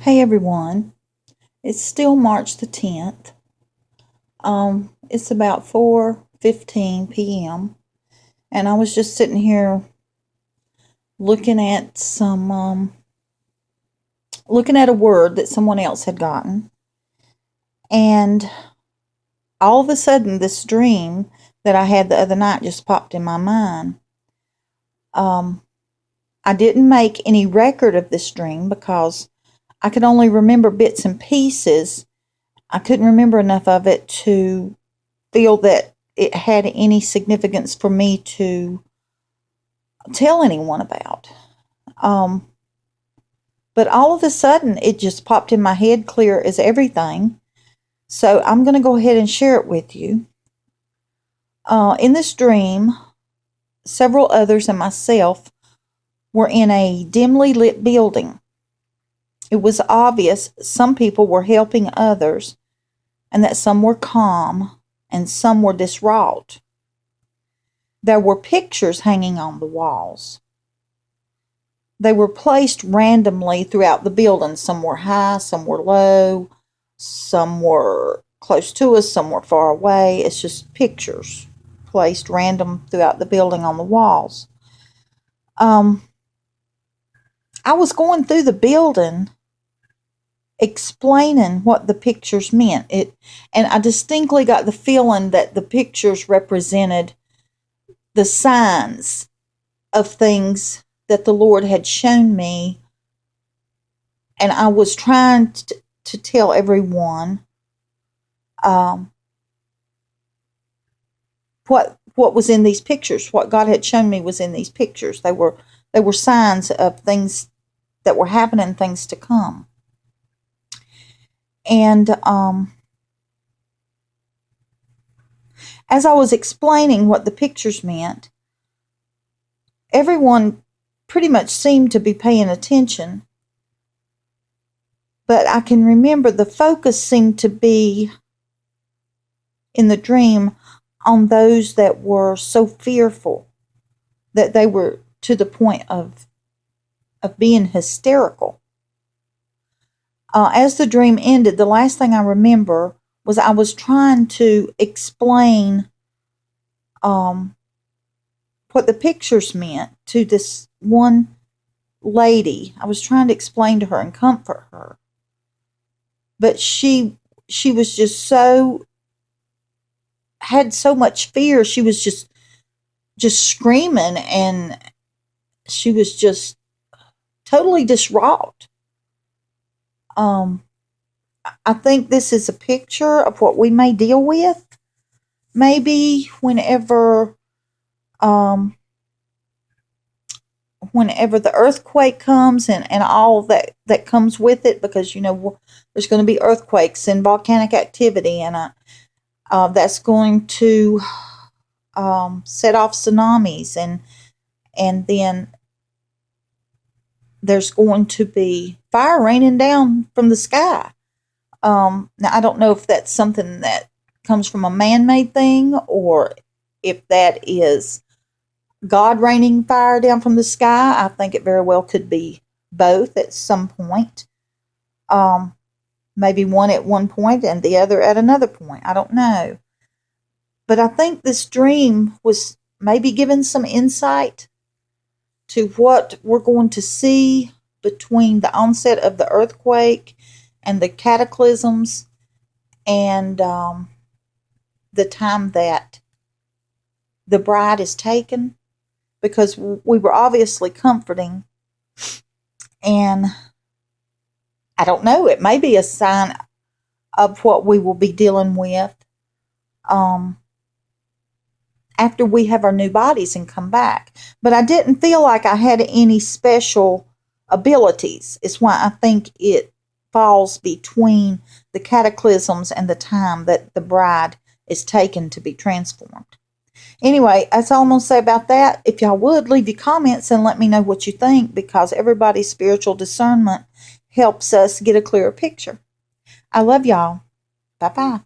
Hey everyone, it's still March the 10th. It's about 4:15 p.m. and I was just sitting here looking at looking at a word that someone else had gotten, and all of a sudden this dream that I had the other night just popped in my mind. I didn't make any record of this dream because I could only remember bits and pieces. I couldn't remember enough of it to feel that it had any significance for me to tell anyone about. But all of a sudden, it just popped in my head, clear as everything. So I'm going to go ahead and share it with you. In this dream, several others and myself were in a dimly lit building. It was obvious some people were helping others and that some were calm and some were distraught. There were pictures hanging on the walls. They were placed randomly throughout the building. Some were high, some were low, some were close to us, some were far away. It's just pictures placed random throughout the building on the walls. I was going through the building explaining what the pictures meant. And I distinctly got the feeling that the pictures represented the signs of things that the Lord had shown me, and I was trying to tell everyone what was in these pictures. What God had shown me was in these pictures. They were signs of things that were happening, things to come. And as I was explaining what the pictures meant, everyone pretty much seemed to be paying attention. But I can remember the focus seemed to be in the dream on those that were so fearful that they were to the point of being hysterical. As the dream ended, the last thing I remember was I was trying to explain what the pictures meant to this one lady. I was trying to explain to her and comfort her. But she was just had so much fear. She was just screaming, and she was just totally distraught. I think this is a picture of what we may deal with. Maybe whenever the earthquake comes and all that comes with it, because there's going to be earthquakes and volcanic activity, and that's going to set off tsunamis, and then there's going to be fire raining down from the sky. Now, I don't know if that's something that comes from a man-made thing, or if that is God raining fire down from the sky. I think it very well could be both at some point. Maybe one at one point and the other at another point. I don't know. But I think this dream was maybe giving some insight to what we're going to see between the onset of the earthquake and the cataclysms and the time that the bride is taken, because we were obviously comforting, and I don't know, it may be a sign of what we will be dealing with after we have our new bodies and come back. But I didn't feel like I had any special abilities. It's why I think it falls between the cataclysms and the time that the bride is taken to be transformed. Anyway, that's all I'm going to say about that. If y'all would, leave your comments and let me know what you think, because everybody's spiritual discernment helps us get a clearer picture. I love y'all. Bye-bye.